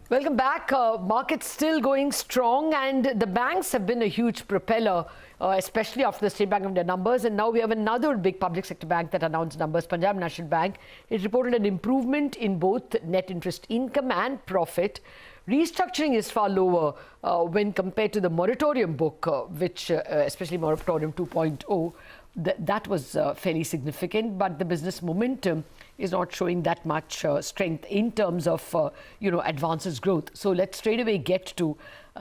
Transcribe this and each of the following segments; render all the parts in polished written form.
Welcome back. Markets still going strong, and the banks have been a huge propeller, especially after the State Bank of India numbers. And now we have another big public sector bank that announced numbers, Punjab National Bank. It reported an improvement in both net interest income and profit. Restructuring is far lower when compared to the moratorium book, which especially moratorium 2.0, that was fairly significant, but the business momentum is not showing that much strength in terms of, advances growth. So let's straight away get to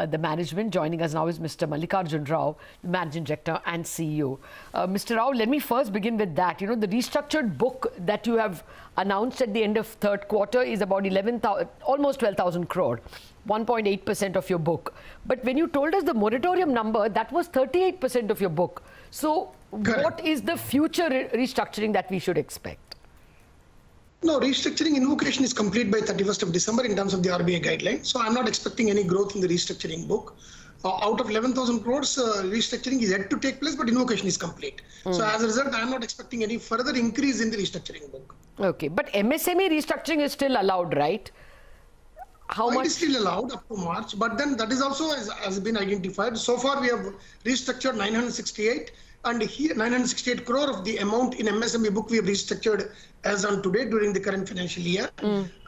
the management. Joining us now is Mr. Mallikarjuna, the Managing Director and CEO. Mr. Rao, let me first begin with that. The restructured book that you have announced at the end of third quarter is about almost 12,000 crore, 1.8% of your book. But when you told us the moratorium number, that was 38% of your book. So what is the future restructuring that we should expect? No, restructuring invocation is complete by 31st of December in terms of the RBI guidelines. So I'm not expecting any growth in the restructuring book. Out of 11,000 crores, restructuring is yet to take place, but invocation is complete. So as a result, I'm not expecting any further increase in the restructuring book. Okay, but MSME restructuring is still allowed, right? How much? It is still allowed up to March, but then that is also has been identified. So far, we have restructured 968. And here, 968 crore of the amount in MSME book we have restructured as on today during the current financial year.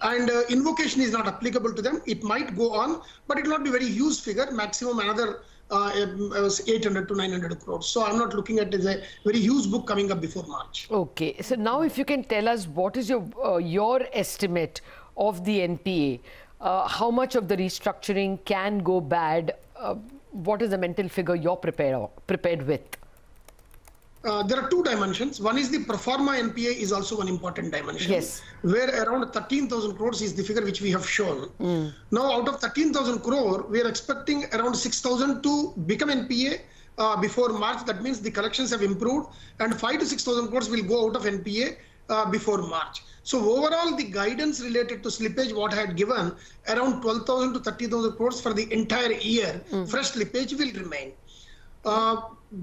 And invocation is not applicable to them. It might go on, but it will not be very huge figure, maximum another 800 to 900 crores. So I'm not looking at it as a very huge book coming up before March. Okay. So now if you can tell us what is your estimate of the NPA? How much of the restructuring can go bad? What is the mental figure you're prepared with? There are two dimensions. One is the pro forma NPA is also one important dimension. Yes. Where around 13,000 crores is the figure which we have shown. Now, out of 13,000 crore, we are expecting around 6,000 to become NPA before March. That means the collections have improved, and 5,000 to 6,000 crores will go out of NPA before March. So overall, the guidance related to slippage, what I had given, around 12,000 to 30,000 crores for the entire year, fresh slippage will remain.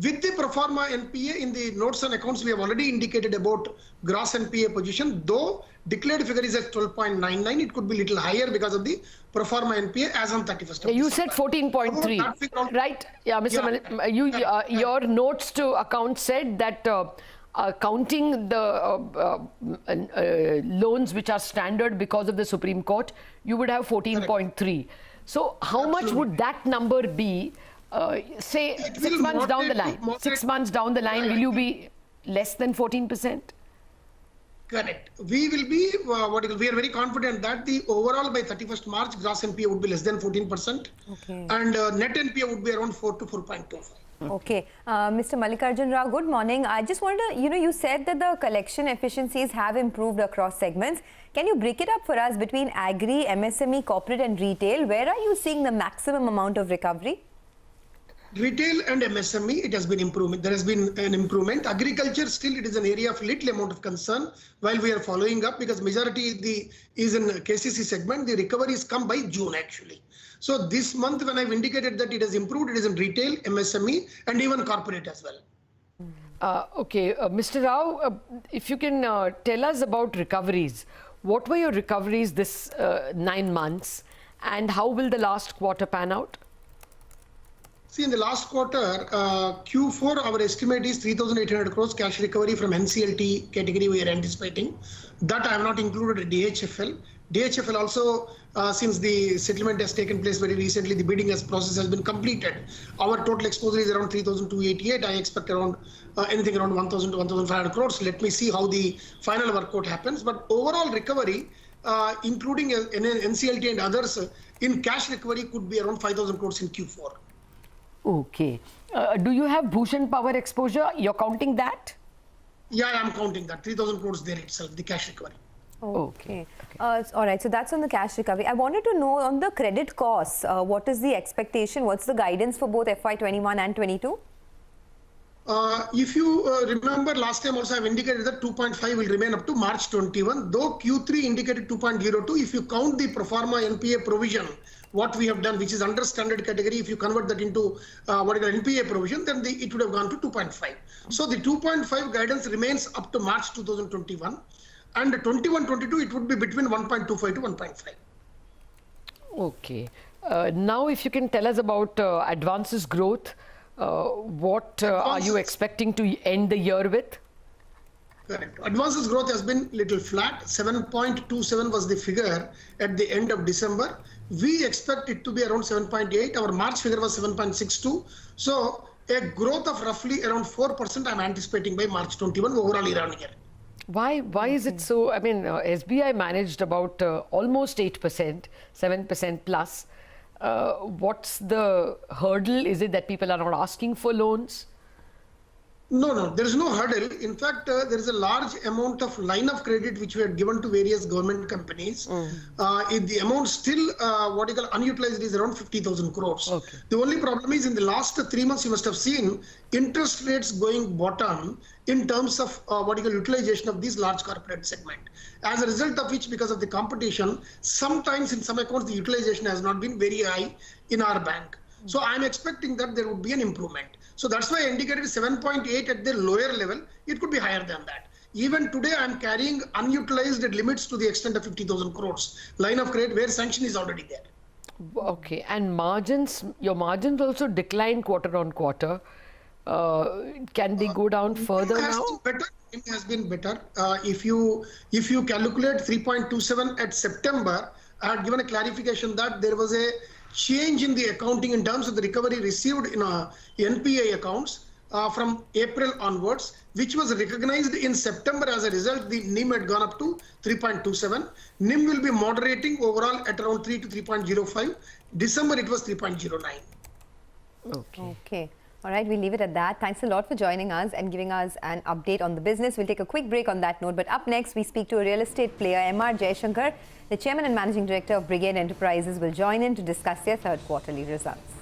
With the pro forma NPA in the notes and accounts, we have already indicated about gross NPA position. Though declared figure is at 12.99, it could be a little higher because of the pro forma NPA as on 31st of You December. said 14.3, right? Yeah, Mr. Your notes to account said that counting the loans which are standard because of the Supreme Court, you would have 14.3. So how much would that number be? Say 6 months down the line. 6 months down the line, will you be less than 14%? Correct. We will be, we are very confident that the overall by 31st March, gross NPA would be less than 14%. Okay. And net NPA would be around 4 to 4.25. Okay. Mr. Mallikarjuna, good morning. I just wanted to, you said that the collection efficiencies have improved across segments. Can you break it up for us between agri, MSME, corporate and retail? Where are you seeing the maximum amount of recovery? Retail and MSME, it has been improvement. There has been an improvement. Agriculture, still it is an area of little amount of concern while we are following up, because majority is in KCC segment. The recoveries come by June actually. So this month when I've indicated that it has improved, it is in retail, MSME and even corporate as well. Okay, Mr. Rao, if you can tell us about recoveries. What were your recoveries this 9 months, and how will the last quarter pan out? See, in the last quarter, Q4, our estimate is 3,800 crores cash recovery from NCLT category we are anticipating. That I have not included DHFL. DHFL also, since the settlement has taken place very recently, the bidding process has been completed. Our total exposure is around 3,288. I expect around anything around 1,000 to 1,500 crores. Let me see how the final workout happens. But overall recovery, including NCLT and others, in cash recovery could be around 5,000 crores in Q4. Okay. Do you have Bhushan Power exposure? You're counting that? Yeah, I am counting that. 3,000 crores there itself, the cash recovery. Okay. All right. So that's on the cash recovery. I wanted to know on the credit costs, what is the expectation? What's the guidance for both FY21 and 22? If you remember last time also I've indicated that 2.5 will remain up to March 21, though Q3 indicated 2.02. If you count the pro forma NPA provision, what we have done, which is under standard category, if you convert that into NPA provision, then it would have gone to 2.5. So the 2.5 guidance remains up to March 2021, and 21-22 it would be between 1.25 to 1.5. Okay. Now, if you can tell us about advances growth, what are you expecting to end the year with? Correct. Advances growth has been little flat. 7.27 was the figure at the end of December. We expect it to be around 7.8. Our March figure was 7.62. So a growth of roughly around 4% I'm anticipating by March 21 overall year on year. Why is it so? I mean, SBI managed about almost 8%, 7% plus. What's the hurdle? Is it that people are not asking for loans? No, there is no hurdle. In fact, there is a large amount of line of credit which we had given to various government companies. The amount still, what you call unutilized, is around 50,000 crores. Okay. The only problem is in the last 3 months, you must have seen interest rates going bottom in terms of what you call utilization of this large corporate segment. As a result of which, because of the competition, sometimes in some accounts, the utilization has not been very high in our bank. So I'm expecting that there would be an improvement. So that's why I indicated 7.8 at the lower level. It could be higher than that. Even today, I'm carrying unutilized limits to the extent of 50,000 crores. Line of credit where sanction is already there. Okay. And margins, your margins also declined quarter on quarter. Can they go down further now? It has been better. If you calculate 3.27 at September, I had given a clarification that there was a change in the accounting in terms of the recovery received in NPA accounts from April onwards, which was recognized in September. As a result, the NIM had gone up to 3.27. NIM will be moderating overall at around 3 to 3.05. December, it was 3.09. Okay. All right, we'll leave it at that. Thanks a lot for joining us and giving us an update on the business. We'll take a quick break on that note. But up next, we speak to a real estate player, M.R. Jayashankar. The Chairman and Managing Director of Brigade Enterprises will join in to discuss their third quarterly results.